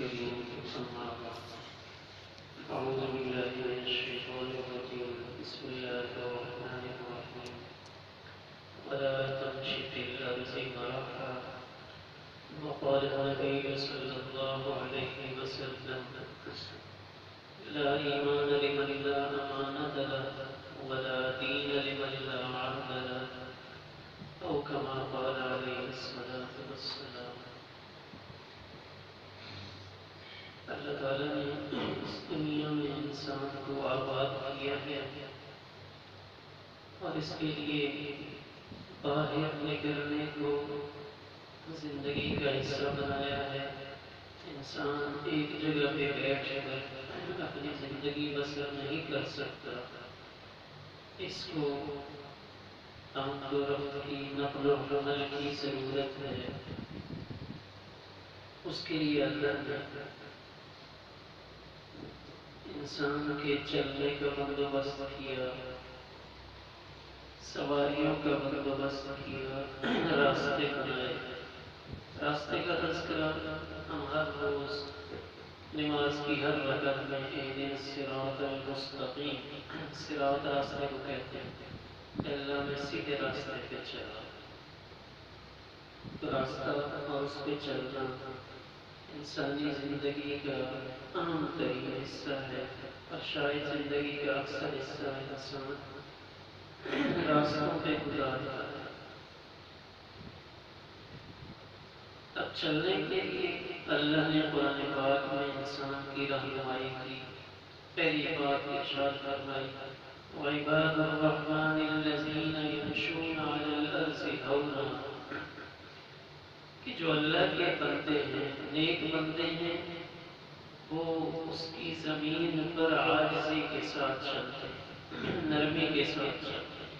الكريم أما بعد أعوذ بالله من الشيطان الرجيم بسم الله الرحمن الرحيم ولا تمش في الأرض مرحا وقال النبي صلى الله عليه وسلم لا إيمان لمن لا أمانة له ولا دين لمن لا عهد له أو كما قال عليه الصلاة والسلام. اللہ تعالیٰ نے اس دنیا میں انسان کو آباد کیا ہے اور اس کے لیے باہر نکلنے کو زندگی کا حصہ بنایا ہے. انسان ایک جگہ پہ بیٹھ کر اپنی زندگی بسر نہیں کر سکتا. اس کو آمد و رفت کی نقل و حمل کی ضرورت ہے. اس کے لیے اللہ نے انسان کے چلنے کا بندوبست کیا، سواریوں کا بندوبست کیا، راستے بنائے. راستے کا تذکرہ ہم ہر روز نماز کی ہر رکعت میں اہدنا الصراط المستقیم، صراط راستے کو کہتے ہیں. اللہ میں سیدھے راستے پہ چلا. تو راستہ اور اس پہ چلنا انسانی زندگی کا اہم ترین حصہ ہے، اور شاید زندگی کا اکثر حصہ انسان راستوں پہ گزارتا ہے. اب چلنے کے لیے اللہ نے قرآن پاک میں انسان کی رہنمائی کی. پہلی بات ارشاد فرمائی وَعِبَادُ الرَّحْمَنِ الَّذِينَ يَمْشُونَ عَلَى الْأَرْضِ هَوْنًا، کہ جو اللہ کے بندے ہیں، نیک بندے ہیں، وہ اس کی زمین پر عاجزی کے ساتھ چلتے ہیں، نرمی کے ساتھ چلتے ہیں.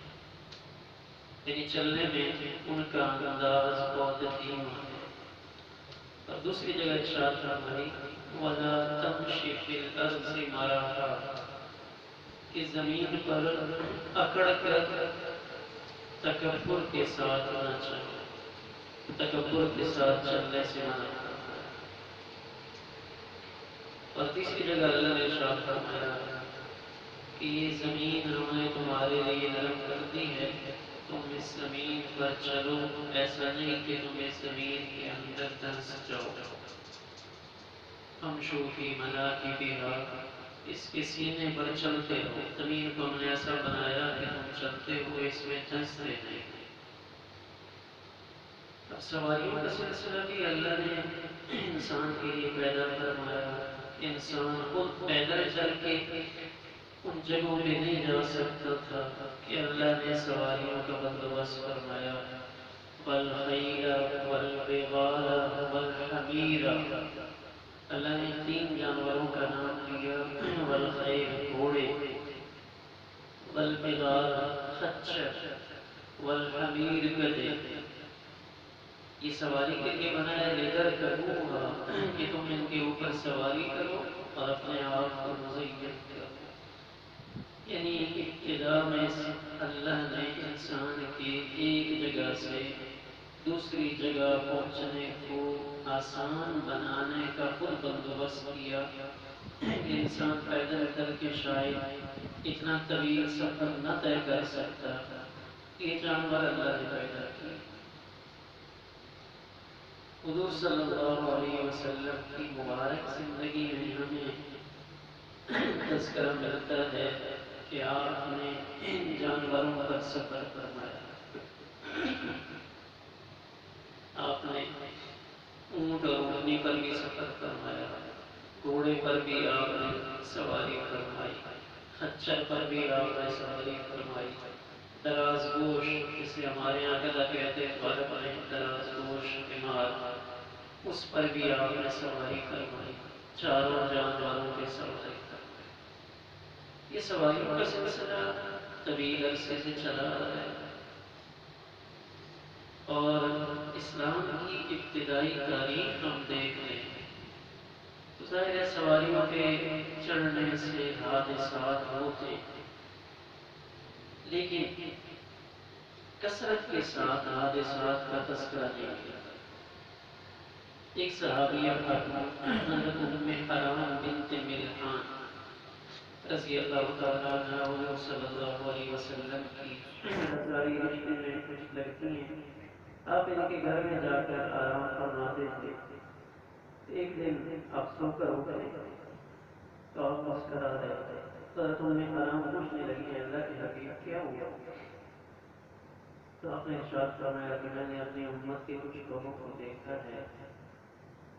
یعنی چلنے میں ان کا انداز بہت دھیما ہے. اور دوسری جگہ ارشاد فرمائی وَلَا تَمْشِ فِي الْأَرْضِ مَرَحًا، کہ زمین پر اکڑ کر تکبر کے ساتھ نہ چلو. تکبر کے ساتھ چلنے سے منع کرتا ہے. اور تیسری جگہ اللہ نے ارشاد فرمایا کہ یہ زمین ہم نے تمہارے لیے نرم کر دی ہے، تم اس زمین پر چلو. ایسا نہیں کہ تم اس زمین کے اندر دھنس جاؤ. امشوا فی مناکبہا، اس کے سینے پر چلتے ہو. زمین کو ہم نے ایسا بنایا کہ تم چلتے ہوئے اس میں دھنستے نہیں. اب سواریوں کا سلسلہ بھی اللہ نے انسان کے لیے پیدا فرمایا. انسان خود پیدل چل کے ان جگہوں پہ نہیں جا سکتا تھا کہ اللہ نے سواریوں کا بندوبست فرمایا. وَالْخَيْلَ وَالْبِغَالَ وَالْحَمِيرَ، اللہ نے 3 جانوروں کا نام لیا. والخیل گھوڑے، والبغال خچر، والحمیر گدے. یہ سواری کے لیے بنایا لیکر کروں کہ تم ان کے اوپر سواری کرو اور اپنے آپ کو مزین کرو. یعنی ابتدا میں اللہ نے انسان کے ایک جگہ سے دوسری جگہ پہنچنے کو آسان بنانے کا خود بندوبست کیا کہ انسان پیدل کر کے شاید اتنا طویل سفر نہ طے کر سکتا. یہ جانور اللہ نے پیدا کیا. حضور صلی اللہ علیہ وسلم کی مبارک زندگی میں ہمیں تذکرہ ملتا ہے کہ آپ نے ان جانوروں پر سفر فرمایا. آپ نے اونٹ اور اونٹنی پر بھی سفر فرمایا، گھوڑے پر بھی آپ نے سواری فرمائی، خچر پر بھی آپ نے سواری فرمائی. دراز گوش جسے ہمارے یہاں کا کہتے ہیں غرب میں دراز گوش بیمار، اس پر بھی آپ نے سواری فرمائی. چاروں جانوروں کی سواری فرمائی. یہ سواریوں کا سلسلہ طویل عرصے سے چلا رہا ہے. اور اسلام کی ابتدائی تاریخ ہم دیکھ رہے ہیں تو ظاہر ہے سواریوں پہ چڑھنے سے حادثات ہوتے، لیکن کثرت کے ساتھ حادثات کا تذکرہ نہیں کیا. ایک صحابیہ خاتون حضرت ام حرام بنت ملحان رضی اللہ تعالیٰ عنہ حضور صلی اللہ علیہ وسلم کی رضائی رشتے میں کچھ لڑکی ہیں. آپ ان کے گھر میں جا کر آرام فرماتے تھے. ایک دن آپ سو کر اٹھے تو آپ مسکرا رہے تھے. حضرت ام حرام پوچھنے لگی اللہ کے حبیب کیا ہوا؟ تو آپ نے ارشاد فرمایا کہ میں نے اپنی امت کے کچھ لوگوں کو دیکھا ہے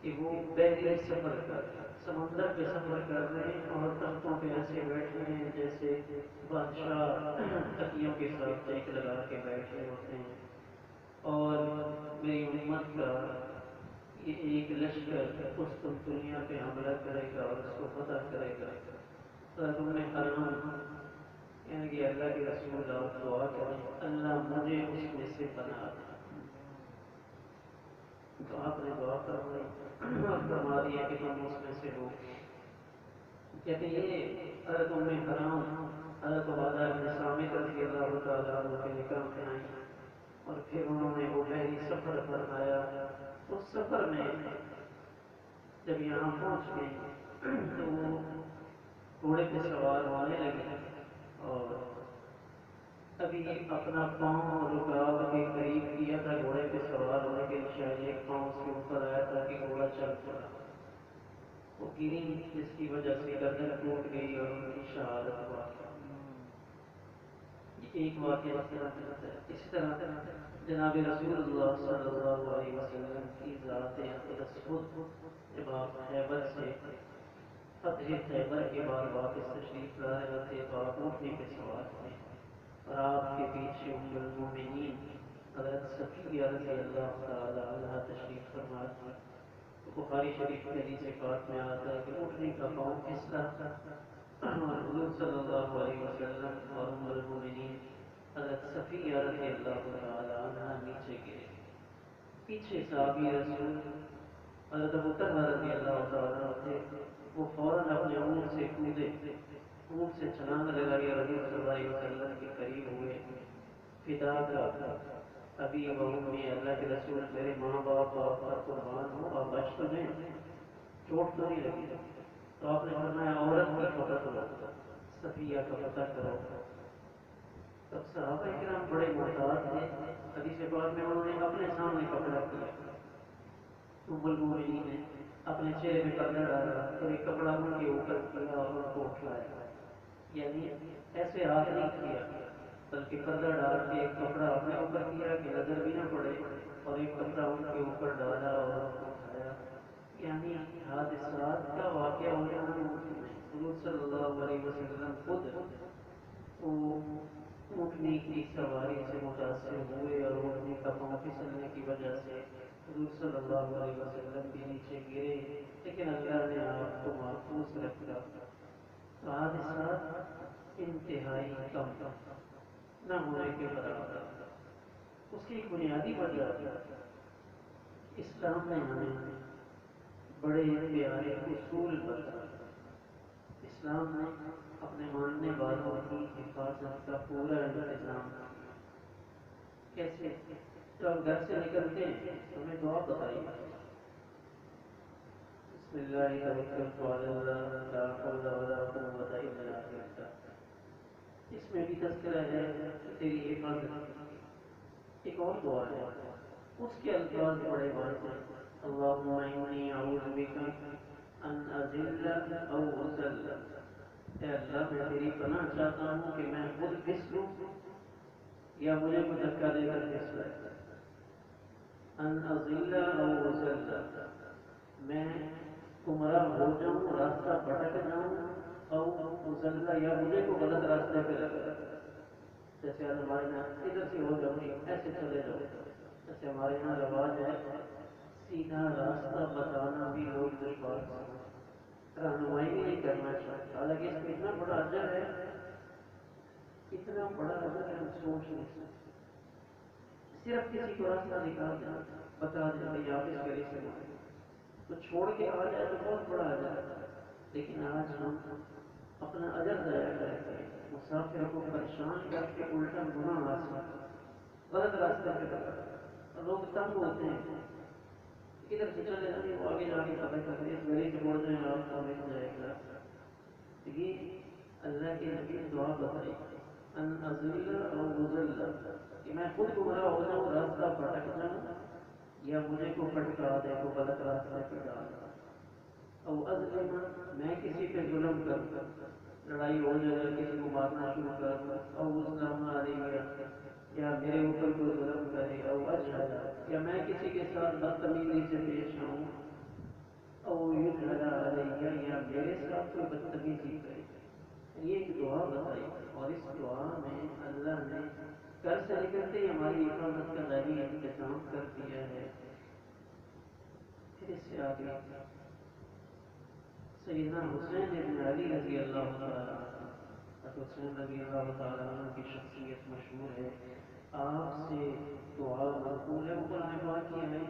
کہ وہ بحری سفر کر سمندر پہ سفر کر رہے ہیں اور تختوں پہ ایسے بیٹھے ہیں جیسے بادشاہ تکیوں کے ساتھ ٹیک لگا کے بیٹھے ہوتے ہیں. اور میری امت کا یہ ایک لشکر اس دنیا پہ حملہ کرے گا اور اس کو فتح کرے گا. حضرت ام حرام یعنی کہ اللہ کے رسول آپ دعا کریں اللہ مجھے اس میں سے بنا دے. تو آپ نے دعا فرمائی اور فرما دیا کہ تم اس میں سے ہو. کہتے یہ حضرت ام حرام حضرت عبادہ بن صامت رضی اللہ تعالیٰ عنہ کے نکاح میں آئی اور پھر انہوں نے وہ بحری سفر فرمایا. اس سفر میں جب یہاں پہنچ گئے تو وہ گھوڑے پہ سوار ہونے لگے اور ابھی اپنا پاؤں رکاو کے قریب کیا تھا گھوڑے پہ سوار ہونے کے شاید ایک پاؤں اس کے اوپر آیا تھا کہ گھوڑا چل پڑا. وہ گری جس کی وجہ سے گردن ٹوٹ گئی اور ان کی شہادت ہوا. یہ ایک واقعہ اسی طرح جناب رسول اللہ صلی اللہ علیہ وسلم کی ذات اقدس خود جب آپ خیبر سے فتح خیبر کے بعد واپس تشریف لا رہے تھے تو آپ اونٹنے پہ سوار تھے اور آپ کے پیچھے ام المومنین حضرت صفیہ رضی اللہ تعالی عنہا تشریف فرما تھی. بخاری شریف کے حدیث پاک میں آتا ہے کہ اونٹنے کا پاؤں پھسلا اور حضور صلی اللہ علیہ وسلم اور ام المومنین حضرت صفیہ رضی اللہ تعالی عنہا نیچے گرے. پیچھے صحابی رسول حضرت ابو طلحہ رضی اللہ تعالی عنہ تھے. وہ فوراً اپنے اونٹ سے کودے, اونٹ سے چھلانگ لگائی اور حضور صلی اللہ علیہ وسلم کے قریب ہوئے. فدا کا ابھی و امی اللہ کے رسول میرے ماں باپ آپ پر قربان ہو اور بچ تو نہیں, چوٹ تو نہیں لگی. تو آپ نے فرمایا عورت کی فتح کرو, صفیہ کا فتح کرو. تب صحابہ کرام بڑے محتاط تھے. حدیث پاک میں انہوں نے اپنے سامنے کپڑا کیا. ام المومنین نے اپنے چہرے میں پردہ ڈالا اور ایک کپڑا ان کے اوپر کیا اور ان کو اٹھایا. یعنی ایسے ہاتھ نہیں کیا بلکہ پردہ ڈال کے ایک کپڑا اپنے اوپر کیا کہ نظر بھی نہ پڑے اور ایک کپڑا ان کے اوپر ڈالا اور ان کو اٹھایا. یعنی حادثات کا واقعہ ہونا حضور صلی اللہ علیہ وسلم خود اونٹنے کی سواری سے متاثر ہوئے اور اونٹنے کا پاؤں پھسلنے کی وجہ سے حضور صلی اللہ علیہ وسلم بھی نیچے گرے, لیکن اللہ نے آپ کو محفوظ رکھا. حادثات انتہائی کم نہ ہونے کے برابر. اس کی ایک بنیادی وجہ اسلام نے ہمیں بڑے پیارے اصول بتائے. اسلام نے اپنے ماننے والوں کی حفاظت کا پورا انتظام. کیسے؟ جب ہم گھر سے نکلتے ہیں ہمیں دعا بتائی بسم اللہ توکلت علی اللہ لا حول ولا قوت الا باللہ. اس میں بھی تذکرہ ہے تیری حفاظت. ایک اور دعا ہے اس کے الفاظ بڑے واضح, اللہم انی اعوذ بک ان اذل او اذل. اے اللہ میں تیری پناہ چاہتا ہوں کہ میں خود پھسلوں یا مجھے کوئی دھکا دے کر پھسلے. ان اذل او اذل, میں گمراہ ہو جاؤں, راستہ بھٹک جاؤں, او اذل یا مجھے کو غلط راستے پہ لگا. جیسے ہمارے یہاں ادھر سے ہو جاؤ ایسے چلے جاؤ. جیسے ہمارے یہاں رواج ہے سیدھا راستہ بتانا بھی لوگ دشوار رہنمائی بھی نہیں کرنا چاہتے. حالانکہ اس میں اتنا بڑا اجر ہے, اتنا بڑا اجر ہے, ہم سوچ نہیں سکتے. صرف کسی کو راستہ نکال دیں, بتا دیں بھائی آپ اس گلی سے تو چھوڑ کے آ جائے تو بہت بڑا اجر ہے. لیکن آج ہم اپنا اجر ضائع کرتے ہیں, مسافر کو پریشان کر کے الٹا گناہ حاصل غلط راستے پہ لگا. لوگ تنگ ہوتے ہیں ادھر سے چلے جائیں وہ آگے جا کے پتہ کر دیں اس گلی سے مڑ جائیں آپ کو مل جائے گا. یہ اللہ کے نبی نے دعا بتائی ان ازل او مزل کہ میں خود گمراہ ہو جاؤں راستہ بھٹک جاؤں یا مجھے کو پھٹکا دے کو غلط راستے پہ ڈال او ازلم میں کسی پہ ظلم کر لڑائی ہو جائے کسی کو مارنا شروع کر او اسلام علیہ یا میرے اوپر کوئی ظلم کرے او اجہل یا میں کسی کے ساتھ بدتمیزی سے پیش آؤں او یجہل علیہ یا میرے ساتھ کوئی بدتمیزی کرے. یہ ایک دعا بتائی اور اس دعا میں اللہ نے کر سے نکلتے ہی ہماری حفاظت کا غیبی انتظام کر دیا ہے. پھر اس سے آگے سیدنا حسین بن علی رضی اللہ تعالیٰ عنہ حسین رضی اللہ تعالیٰ عنہ کی شخصیت مشہور ہے. آپ سے دعا مقبول ہے. اوپر نے دعا کی ہے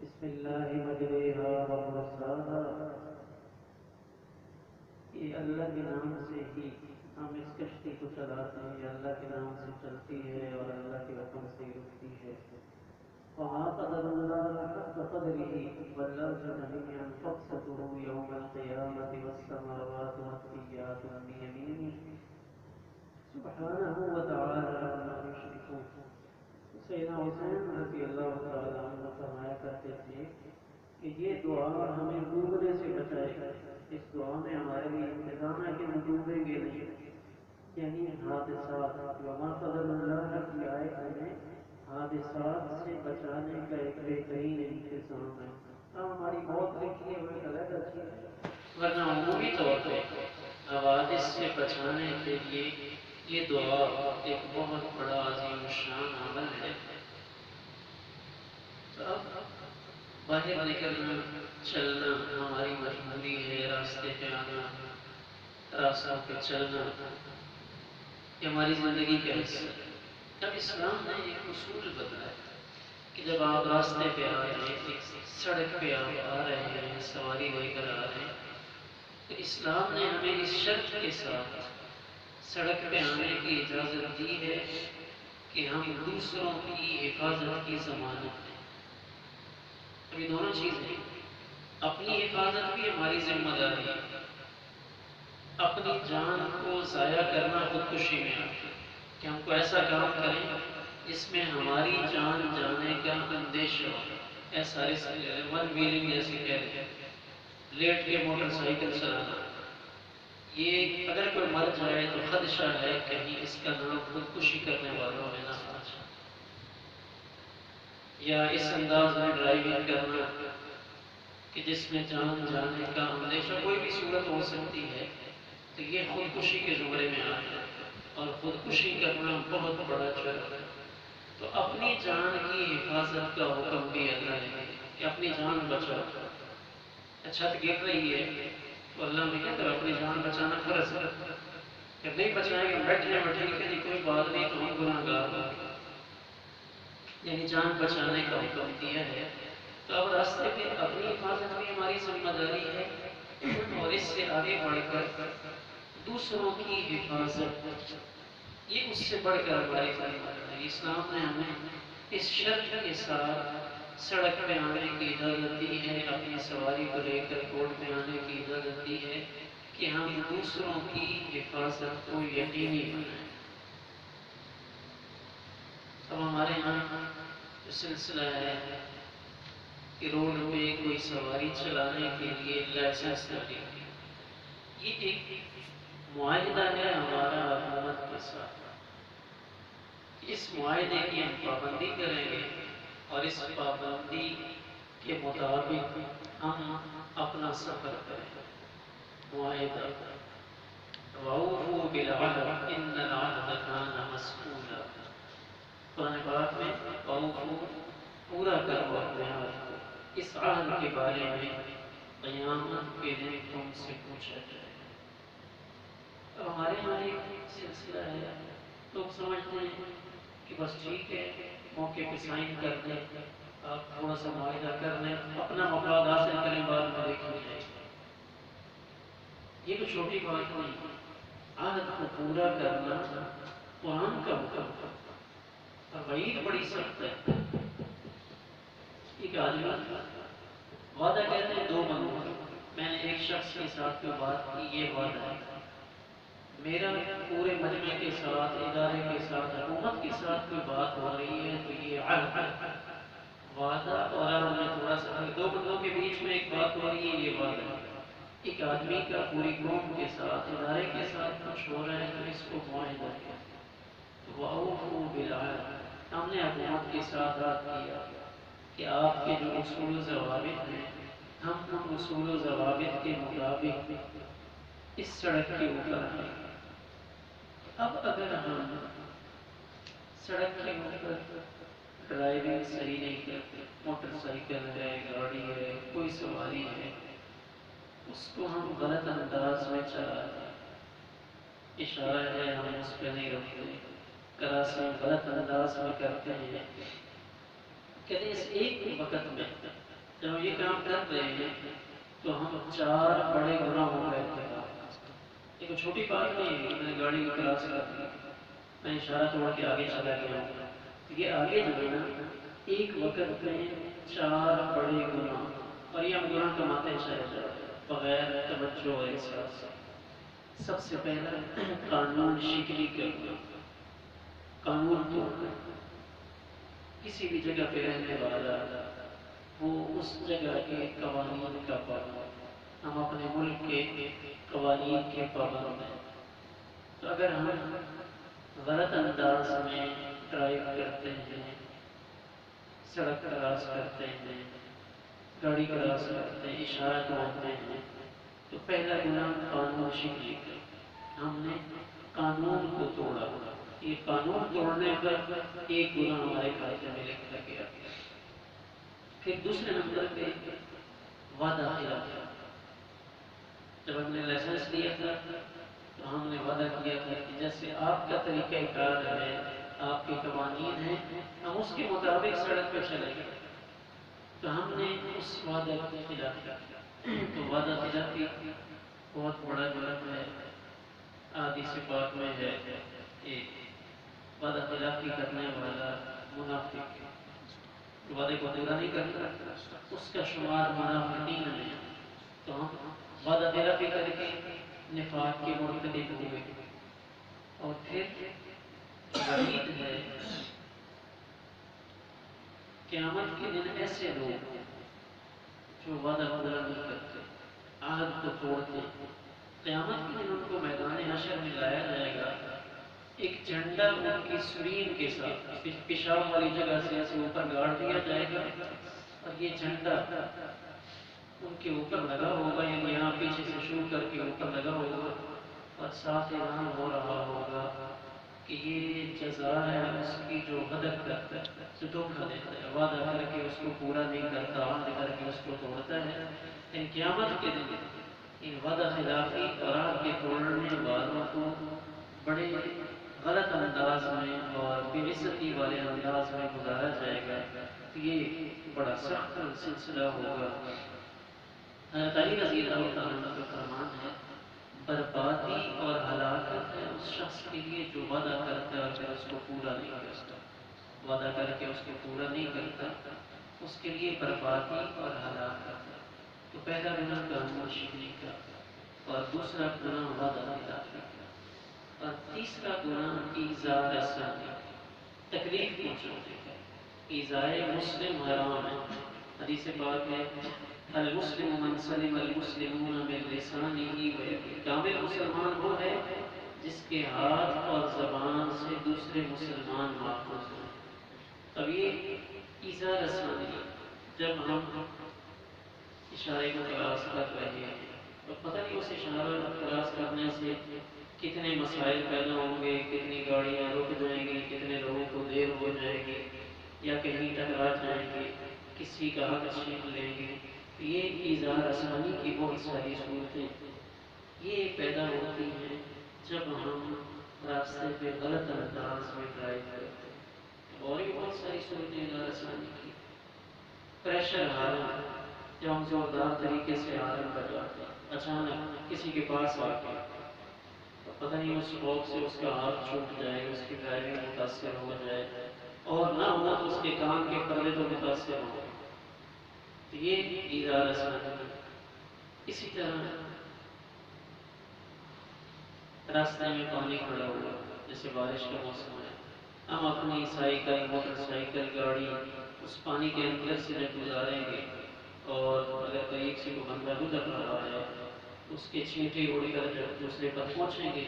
بسم اللہ مجریہا و مرساہا یہ اللہ کے نام سے ہی ہم اس کشتی کو چلاتے ہیں. یہ اللہ کے نام سے چلتی ہے اور اللہ کے حکم سے ہی رکتی ہے. وما قدر اللہ حق قدره والارض جميعا قبضته يوم القيامة والسماوات مطويات بيمينه سبحانه وتعالى عما يشركون. سیدنا حسین رضی اللہ تعالیٰ عنہ فرمایا کرتے تھے کہ یہ دعا ہمیں ڈوبنے سے بچائے. اس دعا میں ہمارے لیے انتظام ہے کہ ہم ڈوبیں گے نہیں. یعنی حادثات وما قدر اللہ کی آیت میں حادثات سے بچانے کا ایک بہترین انتظام ہے. ہماری موت لکھی ہے وہ الگ اچھی ہے ورنہ عمومی طور پہ حوادث سے بچانے کے لیے یہ دعا ایک بہت بڑا عظیم شان عمل ہے. تو اب باہر نکلنا چلنا ہماری مجبوری ہے. راستے پہ آنا راستوں پہ چلنا یہ ہماری زندگی کا حصہ ہے. اب اسلام نے ایک اصول بتایا کہ جب آپ راستے پہ آ رہے ہیں سڑک پہ آپ آ رہے ہیں سواری لے کر آ رہے ہیں تو اسلام نے ہمیں اس شرط کے ساتھ سڑک پہ آنے کی اجازت دی ہے کہ ہم دوسروں کی حفاظت کی ضمانت دیں. ابھی دونوں چیزیں اپنی حفاظت بھی ہماری ذمہ داری ہے. اپنی جان کو ضائع کرنا خودکشی میں آتا ہے کہ ہم کو ایسا کام کریں جس میں ہماری جان جانے کا اندیشہ ہو. ایسا ون ویلنگ جیسے کہتے ہیں لیٹ کے موٹر سائیکل چلانا یہ اگر کوئی مر جائے تو خدشہ ہے کہیں اس کا نام خودکشی کرنے والوں میں نہ آ جائے. یا اس انداز میں ڈرائیونگ کرنا کہ جس میں جان جانے کا اندیشہ کوئی بھی صورت ہو سکتی ہے تو یہ خودکشی کے زمرے میں آ جائے اور خودکشی کرنا بہت بڑا جرم ہے. تو اپنی جان کی حفاظت کا حکم بھی اللہ نے کہ اپنی جان بچاؤ. چھت گر رہی ہے تو اللہ نے کہا کہ اپنی جان بچانا فرض ہے. جب نہیں بچائیں گے بیٹھنے بیٹھے کہ کوئی بات نہیں تو ہم گناہ گار ہوں گے. یعنی جان بچانے کا حکم دیا ہے. تو اب راستے پہ اپنی حفاظت بھی ہماری ذمہ داری ہے اور اس سے آگے بڑھ کر دوسروں کی حفاظت یہ اس سے بڑھ کر ہماری ذمہ داری. اسلام نے ہمیں اس شرط کے ساتھ سڑک پہ آنے کی اجازت دی ہے اپنی سواری کو لے کر کوٹ میں آنے کی اجازت دی ہے کہ ہم دوسروں کی حفاظت کو یقینی بنائیں. اب ہمارے یہاں جو سلسلہ ہے کہ روڈ پہ کوئی سواری چلانے کے لیے لائسنس لگے یہ ایک معاہدہ ہے ہمارا حکومت کے ساتھ. اس معاہدے کی ہم پابندی کریں گے اور اس پابندی کے مطابق ہم اپنا سفر کریں گے. معاہدہ وَأَوْفُوا بِالْعَهْدِ إِنَّ الْعَهْدَ كَانَ مَسْئُولًا. قرآن پاک میں وَأَوْفُوا پورا کرو اپنے عہد کو. اس عہد کے بارے میں قیامت کے دن تم سے پوچھا جائے گا. اب ہمارے یہاں ایک سلسلہ ہے لوگ سمجھتے ہیں کہ بس ٹھیک ہے موقع پہ سائن کر دیں آپ تھوڑا سا معاہدہ کر لیں اپنا مفاد حاصل کریں بعد میں دیکھا جائے گا. یہ تو چھوٹی بات نہیں. عہد کو پورا کرنا قرآن کا حکم ہے وعید بڑی سخت ہے. ایک آدمی وعدہ کہتے ہیں دو بندوں. میں نے ایک شخص کے ساتھ جو بات کی یہ وعدہ ہے میرا پورے مجمع کے ساتھ ادارے کے ساتھ حکومت کے ساتھ کوئی بات ہو رہی ہے تو یہ عہد ہے. وعدہ اور عہد میں تھوڑا سا دو بندوں کے بیچ میں ایک بات ہو رہی ہے یہ وعدہ ہے. ایک آدمی کا پوری قوم کے ساتھ ادارے کے ساتھ کچھ ہو رہا ہے تو اس کو معاہدہ کیا. وَأَوْفُوا بِالْعَهْدِ ہم نے حکومت کے ساتھ عہد کیا کہ آپ کے جو اصول و ضوابط ہیں ہم ان اصول و ضوابط کے مطابق اس سڑک کے اوپر ہیں. اب اگر ہم سڑک کے اوپر ڈرائیونگ صحیح نہیں کرتے, موٹر سائیکل ہے, گاڑی ہے, کوئی سواری ہے, اس کو ہم غلط انداز میں چلاتے ہیں, اشارہ ہے ہم اس پہ نہیں رکھتے, کراسیں غلط انداز میں کرتے ہیں. کہتے اس ایک وقت میں جب یہ کام کر رہے ہیں تو ہم 4 بڑے گناہوں کا ارتکاب. ایک چھوٹی بات نہیں ہے, میں نے گاڑی کی کراس کر دی, میں اشارہ توڑ کے آگے چلا گیا. یہ آگے جو ہے نا ایک وقت میں 4 بڑے گناہ, اور یہ ہم گناہ کماتے چلے بغیر توجہ اور احساس. سب سے پہلا قانون شکنی کرنا, قانون توڑنا. کسی بھی جگہ پہ رہنے والا وہ اس جگہ کے قوانین کا پابند. ہم اپنے ملک کے قوانین کے پابند ہیں. تو اگر ہم غلط انداز میں ڈرائیو کرتے ہیں, سڑک کراس کرتے ہیں, گاڑی کراس کرتے ہیں, اشارہ توڑتے ہیں, تو پہلا گناہ قانون شکنی کا. ہم نے قانون کو توڑا. یہ قانون توڑنے پر ایک گناہ ہمارے کھاتے میں لکھا گیا. پھر دوسرے نمبر پہ وعدہ خلاف. جب ہم نے لائسنس لیا تھا تو ہم نے وعدہ کیا تھا کہ جیسے آپ کا طریقہ کار ہے, آپ کے قوانین ہیں, ہم اس کے مطابق سڑک پہ چلیں گے. تو ہم نے اس وعدہ کے خلاف کیا. تو وعدہ خلافی بہت بڑا جرم ہے. حدیث پاک میں ہے ایک وعدہ خلافی کرنے والا منافق, وعدے کو پورا نہیں کرتا, اس کا شمار منافقین میں. تو ہم وعدہ خلافی کر کے نفاق کے مرتکب ہوئے. اور پھر وعید ہے قیامت کے دن ایسے لوگ جو وعدہ پورا نہیں کرتے, عہد کو توڑتے. قیامت کے دن ان کو میدان حشر میں لایا جائے گا, ایک جھنڈا ان کی سرین کے ساتھ پیشاب والی جگہ سے ایسے اوپر گاڑ دیا جائے گا, اور یہ جھنڈا ان کے اوپر لگا ہوگا, یعنی یہاں پیچھے سے شروع کر کے اوپر لگا ہوگا, اور ساتھ اعلان ہو رہا ہوگا کہ یہ جزا ہے اس کی جو غدر کرتا ہے, جو دھوکہ دیتا ہے, وعدہ کر کے اس کو پورا نہیں کرتا, عہد کر کے اس کو توڑتا ہے. لیکن قیامت کے دن ان وعدہ خلافی اور عہد کے توڑنے والوں کو بڑے غلط انداز میں اور بے عزتی والے انداز میں گزارا جائے گا. یہ بڑا سخت سلسلہ ہوگا. حضرت علی رضی اللہ عنہ کا فرمان ہے, بربادی اور ہلاکت ہے اس شخص کے لیے جو وعدہ کرتا ہے اور پھر اس کو پورا نہیں کرتا. وعدہ کر کے اس کو پورا نہیں کرتا, اس کے لیے بربادی اور ہلاکت ہے. تو پہلا گناہ قانون شکنی کا, اور دوسرا گناہ وعدہ خلافی کا, اور تیسرا گناہ ایذاء رسانی, تکلیف پہنچانے کا. ایذاء مسلم حرام ہے. حدیث پاک ہے المسلم من سلم المسلمون من لسانہ ویدہ. کامل مسلمان وہ ہے جس کے ہاتھ اور زبان سے دوسرے مسلمان محفوظ ہیں. اب یہ ایذاء رسانی, جب ہم اشارے کو کراس کر رہے ہیں تو پتہ نہیں اس اشارہ کراس کرنے سے کتنے مسائل پیدا ہوں گے, کتنی گاڑیاں رک جائیں گی, کتنے لوگوں کو دیر ہو جائے گی, یا کہیں ٹکرا جائیں گے, کسی کا حق چھین لیں گے. یہ ایذاء رسانی کی بہت ساری صورتیں یہ پیدا ہوتی ہیں جب ہم راستے پہ غلط انداز میں ڈرائیو کرتے ہیں. اور بھی بہت ساری صورتیں ایذاء رسانی کی. پریشر ہارن, جب ہم زوردار طریقے سے ہارن بجاتے ہیں, اچانک کسی کے پاس آ کے پتہ نہیں اس خوف سے اس کا ہاتھ چھوٹ جائے, اس کی ڈرائیونگ متاثر ہو جائے, اور نہ ہو تو اس کے کام کے پردے تو متاثر ہو. تو یہ ایزار اسانی ہے. اسی طرح راستے میں پانی کھڑا ہوا جیسے بارش کا موسم ہے، ہم اپنی سائیکل موٹر سائیکل گاڑی اس پانی کے اندر سے جب گزاریں گے اور اگر قریب سے کوئی بندہ گزر رہا ہے اس کے چھینٹے اڑ کر جب دوسرے پر پہنچیں گے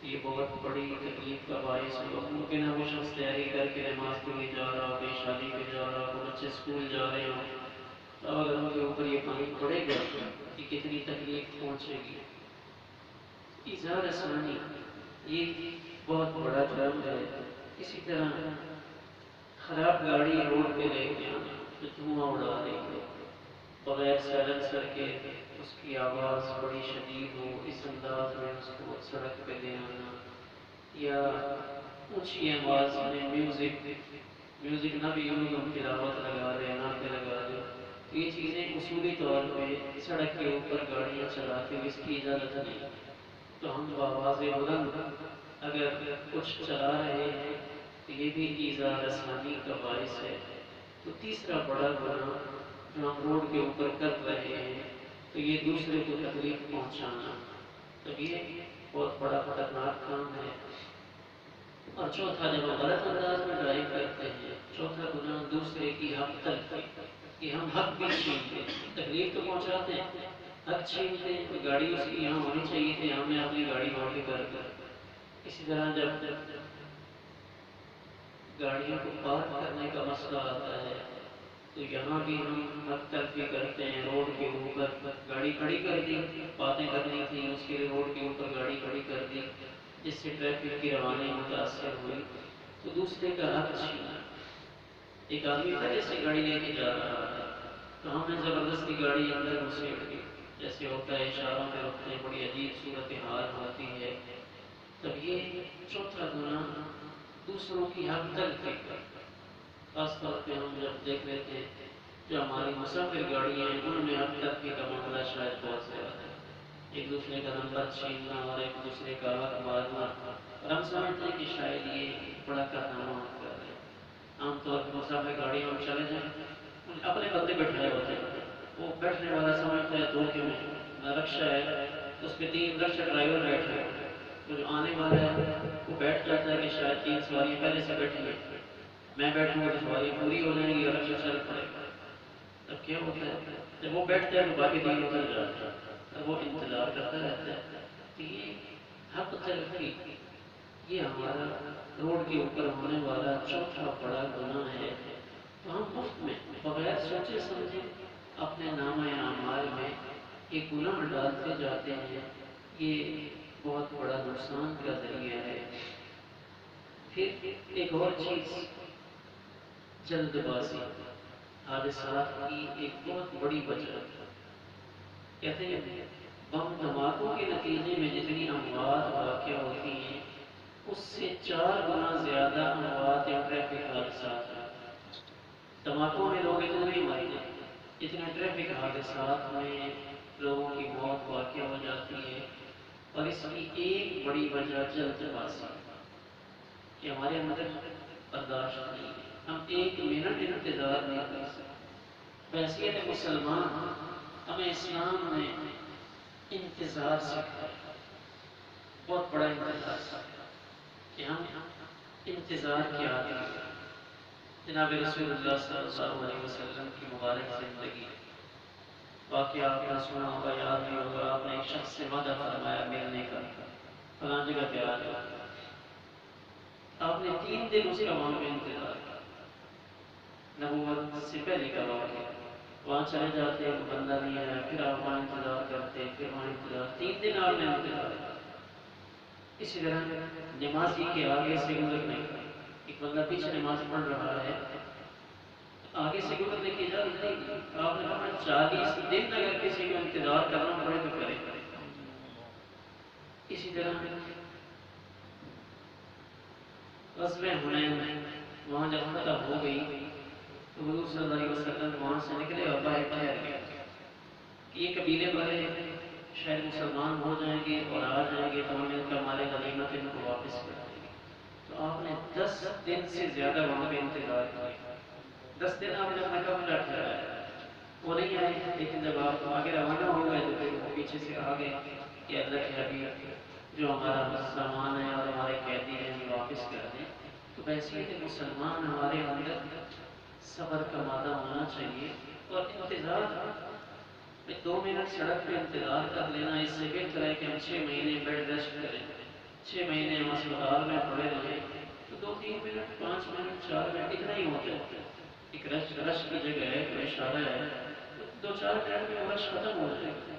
یہ بہت بڑی تکلیف کا باعث ہوگا. ممکن ہے وہ شخص تیاری کر کے نماز کے لیے جا رہا ہو، کوئی شادی پہ جا رہا ہو، بچے اسکول جا رہے ہوں، تو اگر ان کے اوپر یہ پانی پڑے گا کہ کتنی تکلیف پہنچے گی. ایزار اسانی یہ بہت بڑا جرم ہے. اسی طرح خراب گاڑی روڈ پہ لے کے آنا جو دھواں اڑا رہی ہے بغیر سائلنسر کے، اس کی آواز بڑی شدید ہو، اس انداز میں اس کو سڑک پہ لے آنا، یا اونچی آواز میں میوزک نہ بھی یوں ہم تلاوت لگا رہے نہ پہ لگا رہے. یہ چیزیں اصولی طور پہ سڑک کے اوپر گاڑیاں چلاتے ہوئے اس کی اجازت نہیں. تو ہم بآواز بلند اگر کچھ چلا رہے ہیں تو یہ بھی ایزار اسانی کا باعث ہے. تو تیسرا بڑا گناہ جو ہم روڈ کے اوپر کر رہے ہیں تو یہ دوسرے کو تکلیف پہنچانا. تو یہ بہت بڑا خطرناک کام ہے. اور چوتھا جب ہم غلط انداز میں ڈرائیو کرتے ہیں، چوتھا گناہ دوسرے کی حق تلفی کہ ہم حق بھی چھینتے ہیں. تکلیف تو پہنچاتے ہیں، حق چھینتے ہیں. تو گاڑی اس کی یہاں ہونی چاہیے تھی، ہم نے اپنی گاڑی وہاں پہ کر کر. اسی طرح جب گاڑیوں کو پارک کرنے کا مسئلہ آتا ہے تو یہاں بھی ہم حق تلفی کرتے ہیں. روڈ کے اوپر گاڑی کھڑی کر دی، باتیں کرنی تھیں اس کے لیے روڈ کے اوپر گاڑی کھڑی کر دی جس سے ٹریفک کی روانی متاثر ہوئی تو دوسرے کا حق چھینا. ایک آدمی پہلے سے گاڑی لے کے جا رہا ہے تو ہم نے زبردستی گاڑی اندر گھسیٹ دی، جیسے ہوتا ہے اشاروں میں رکھتے ہیں، بڑی عجیب صورتحال ہوتی ہے. تب یہ چوتھا گناہ دوسروں کی حق تلفی. خاص طور پہ ہم جب دیکھ لیتے ہیں جو ہماری مسافر گاڑیاں ہیں ان میں حق تلفی کا معاملہ شاید بہت زیادہ ہے. ایک دوسرے کا نمبر چھیننا اور ایک دوسرے کا حق مارنا، اور ہم سمجھتے ہیں کہ شاید یہ بڑا کارنامہ ہم کر رہے ہیں. عام طور پر مسافر گاڑیوں میں چلے جائیں، اپنے بندے بیٹھائے ہوتے ہیں، وہ بیٹھنے والا سمجھتا ہے دھوکے میں رکشا ہے اس پہ 3 رکشا ڈرائیور بیٹھے ہیں. تو جو آنے والا ہے وہ بیٹھ جاتا ہے کہ شاید 3 سواریاں پہلے سے بیٹھی ہیں، میں بیٹھوں گا تو سواریاں پوری ہو جائیں گی اور رکشا چل پڑے گا. تب کیا ہوتا ہے جب وہ بیٹھتا ہے تو باقی 3 اتر جاتے ہیں، تب وہ انتظار کرتا رہتا ہے. تو یہ حق تلفی یہ ہمارا روڈ کے اوپر ہونے والا چوتھا بڑا گناہ ہے. تو ہم مفت میں بغیر سوچے سمجھے اپنے نامہ اعمال میں یہ گناہ ڈالتے جاتے ہیں. یہ بہت بڑا نقصان کا ذریعہ ہے. پھر ایک اور چیز جلد بازی حادثات کی ایک بہت بڑی وجہ. کہتے ہیں بم دھماکوں کے نتیجے میں جتنی اموات واقع ہوتی ہیں اس سے 4 گنا زیادہ اموات یا ٹریفک حادثات ہیں. دھماکوں میں لوگ اتنے ہی مرتے ہیں، اتنے ٹریفک حادثات میں لوگوں کی موت واقع ہو جاتی ہے. اور اس کی ایک بڑی وجہ جلد بازی کہ ہمارے اندر برداشت نہیں ہے، ہم 1 منٹ انتظار نہیں کر سکتے. بحیثیت مسلمان ہمیں اسلام میں انتظار سکھایا، بہت بڑا انتظار سکھایا کہ ہم انتظار کیا آتی. جناب رسول اللہ صلی اللہ علیہ وسلم کی مبارک زندگی واقعہ آپ نے سنا ہوگا، یاد بھی ہوگا. آپ نے ایک شخص سے وعدہ فرمایا ملنے کا، فلاں جگہ پہ آ جاؤ. آپ نے 3 دن اس کا وہاں پہ انتظار کیا. نبوت سے پہلے کا واقعہ. وہاں چلے جاتے بندہ نہیں آیا، پھر آپ وہاں انتظار کرتے، پھر وہاں انتظار، 3 دن آپ نے انتظار کیا. اسی طرح نمازی کے آگے سے گزرنے کا، ایک بندہ پیچھے نماز پڑھ رہا ہے آگے سے گزرنے کی اجازت نہیں. آپ نے فرمایا 40 دن اگر کسی کو انتظار کرنا پڑے تو کرے. اسی طرح غزوہ حنین وہاں جب فتح ہو گئی تو حضور صلی اللہ علیہ وسلم وہاں سے نکلے اور باہر ٹھہر گئے کہ یہ قبیلے والے شاید مسلمان ہو جائیں گے اور آ جائیں گے تو ہم ان کا مال غنیمت ان کو واپس کر دیں گے. تو آپ نے 10 دن سے زیادہ وہاں پہ انتظار کیا. 10 دن آپ نے اپنا کمرہ ٹھہرایا، وہ نہیں آئے. لیکن جب آپ آگے روانہ ہو گئے تو پھر وہ پیچھے سے آگے کہ اللہ کے حبیب جو ہمارا سامان ہے اور ہمارے قیدی ہیں ہمیں واپس کر دیں. تو بحیثیت مسلمان ہمارے اندر صبر کا مادہ ہونا چاہیے. اور انتظار 2 منٹ سڑک پہ انتظار کر لینا اس سے بہتر ہے کہ ہم 6 مہینے بیڈ ریسٹ کریں، 6 مہینے ہم اسپتال میں پڑے رہیں. تو 2-3 منٹ 5 منٹ 4 منٹ اتنا ہی ہوتا ہے. ایک رش کی جگہ ہے، کوئی اشارہ ہے، 2-4 منٹ میں وہ رش ختم ہو جائے گا.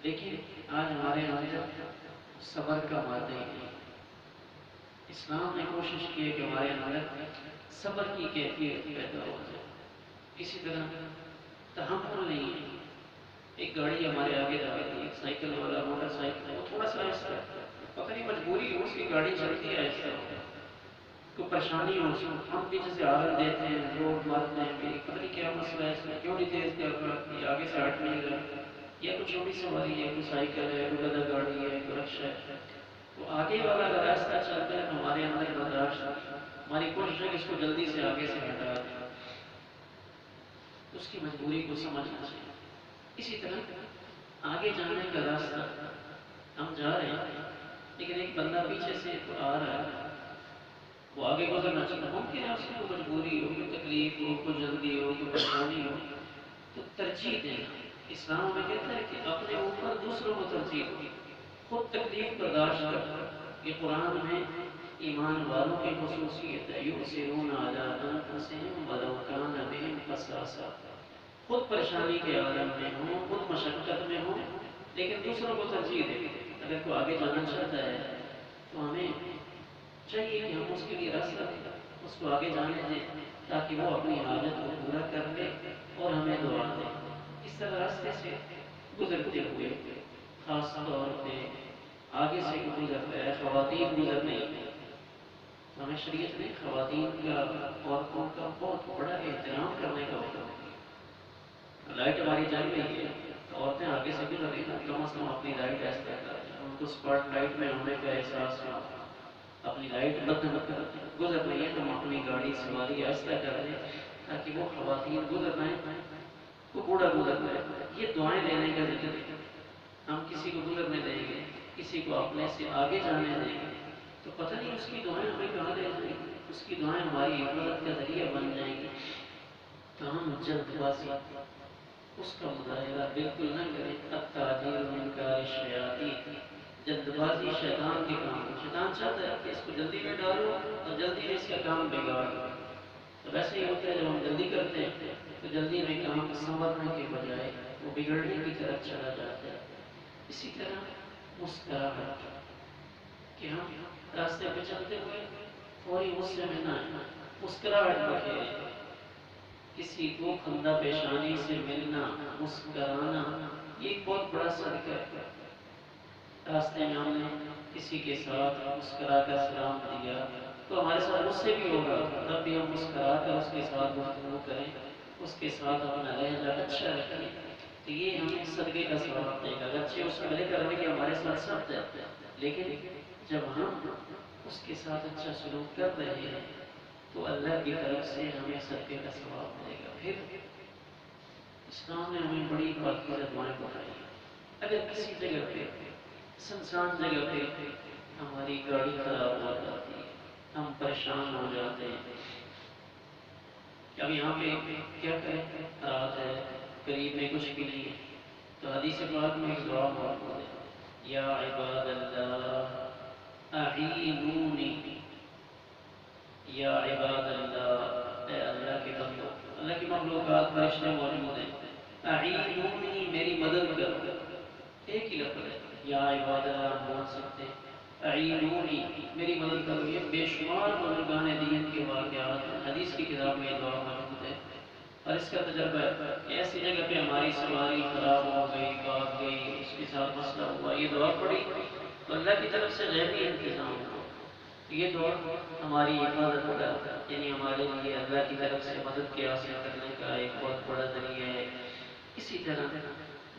لیکن آج ہمارے اندر صبر کا مادہ ہی نہیں. اسلام نے کوشش کی ہے کہ ہمارے اندر صبر کی کیفیت پیدا ہو جائے. اسی طرح تحمل نہیں ہے. ایک گاڑی ہمارے آگے جا رہی ہے، سائیکل والا موٹر سائیکل، وہ تھوڑا سا آہستہ پتہ نہیں مجبوری ہو، اس کی گاڑی چلتی ہے آہستہ، کوئی پریشانی ہو، ہم پیچھے سے ہارن دیتے ہیں، روڈ مارتے ہیں، پتہ نہیں کیا مسئلہ ہے، اس میں کیوں نہیں تیز کر رہا، یہ آگے سے ہٹ نہیں رہا، یا کوئی چھوٹی سواری ہے، کوئی سائیکل ہے، کوئی گدا گاڑی ہے، کوئی رکشہ ہے. تو آگے والا اگر راستہ چلتا ہے تو ہمارے اندر برداشت، ہماری کوشش ہے کہ اس کو جلدی سے آگے سے ہٹا دیں. اس کی مجبوری کو سمجھنا چاہیے. اسی طرح آگے جانے کا راستہ ہم جا رہے ہیں، لیکن ایک بندہ پیچھے سے آ رہا ہے، وہ آگے گزرنا چاہتا ہے. ممکن ہے اس کی کوئی مجبوری ہو، کوئی تکلیف ہو، کوئی جلدی ہو، کوئی پریشانی ہو، تو ترجیح دینا. اسلام میں کہتا ہے کہ اپنے اوپر دوسروں کو ترجیح دو، خود تکلیف برداشت کر. یہ قرآن میں ایمان والوں کی خصوصیت ہے. یؤثرون علی انفسہم ولو کان بہم خصاصہ. خود پریشانی کے عالم میں ہوں، خود مشقت میں ہوں، لیکن دوسروں کو ترجیح دے. اگر کوئی آگے جانا چاہتا ہے تو ہمیں چاہیے کہ ہم اس کے لیے راستہ دیں، اس کو آگے جانے دیں تاکہ وہ اپنی حاجت کو پورا کر لے اور ہمیں دعا دے. اس طرح راستے سے گزرتے ہوئے خاص طور پہ آگے سے گزرتا ہے، خواتین گزر نہیں. ہمیں شریعت نے خواتین کا، عورتوں کا بہت بڑا احترام کرنے کا حکم دیا. لائٹ ہماری جل رہی ہے، عورتیں آگے سے گزر رہی ہیں، کم از کم اپنی لائٹ ایسا کریں، ان کو اسپاٹ لائٹ میں ہونے کا احساس ہو. اپنی لائٹ بند کر گزر رہی ہے تو ہم اپنی گاڑی سواری ایسا کر دیں تاکہ وہ خواتین گزر رہے ہیں، وہ بوڑھا گزر رہے ہیں. یہ دعائیں لینے کا ذکر ہے. ہم کسی کو گزرنے دیں گے، کسی کو اپنے سے آگے جانے دیں گے تو پتہ نہیں اس کی دعائیں ہمیں کہاں لے جائیں گی. اس کی دعائیں ہماری حفاظت کا ذریعہ بن جائیں گی. تو ہم جلد بازی اس کا مظاہرہ بالکل نہ کریں. التعجیل من کار الشیاطین. جلد بازی شیطان کے کام. شیطان چاہتا ہے کہ اس کو جلدی میں ڈالو اور جلدی میں اس کا کام بگاڑ دو. تو ویسے ہی ہوتا ہے جب ہم جلدی کرتے ہیں تو جلدی میں کام سنورنے کے بجائے وہ بگڑنے کی طرف چلا جاتا ہے. اسی طرح مسکراہٹ، کہ ہم راستے پہ چلتے ہوئے فوری غصے میں نہ آئیں، مسکراہٹ بکھیریں. کسی کو خندہ پیشانی سے ملنا، مسکرانا، یہ ایک بہت بڑا صدقہ ہے. راستے میں ہم نے کسی کے ساتھ مسکرا کر سلام دیا تو ہمارے ساتھ غصے بھی ہوگا، تب بھی ہم مسکرا کر اس کے ساتھ گفتگو کریں، اس کے ساتھ اپنا لہجہ اچھا رکھیں تو یہ ہمیں صدقے کا ثواب دے گا. اگرچہ اس میں لکھا رہے کہ ہمارے ساتھ سخت ہے، لیکن جب ہم اس کے ساتھ اچھا سلوک کر رہے ہیں تو اللہ کی طرف سے ہمیں صدقے کا ثواب ملے گا. پھر اسلام نے ہمیں بڑی پاکیزہ دعائیں بتائی ہیں. اگر کسی جگہ پہ، سنسان جگہ پہ ہماری گاڑی خراب ہو جاتی ہے، ہم پریشان ہو جاتے ہیں، اب یہاں پہ کیا کریں؟ رات ہے، قریب میں کچھ بھی نہیں ہے، تو حدیث پاک میں ایک دعا موجود ہے: یا عباد اللہ اعینونی. یا عباد اللہ، اے اللہ کے بندو، اللہ کی مخلوقات فرشتے موجود ہیں، اعینونی میری مدد کرو. ایک ہی لفظ ہے، یا عباد اللہ ہم بول سکتے ہیں، اعینونی میری مدد کرو. یہ بے شمار بزرگان دین کے واقعات ہیں، حدیث کی کتاب میں یہ دعا موجود ہے. اور اس کا تجربہ ہے کہ ایسی جگہ پہ ہماری سواری خراب ہو گئی، بھاگ گئی، اس کے ساتھ مسئلہ ہوا، یہ دعا پڑی تو اللہ کی طرف سے غیبی انتظام ہوا. یہ دعا ہماری حفاظت کا، یعنی ہمارے لیے اللہ کی طرف سے مدد کے حاصل کرنے کا ایک بہت بڑا ذریعہ ہے. اسی طرح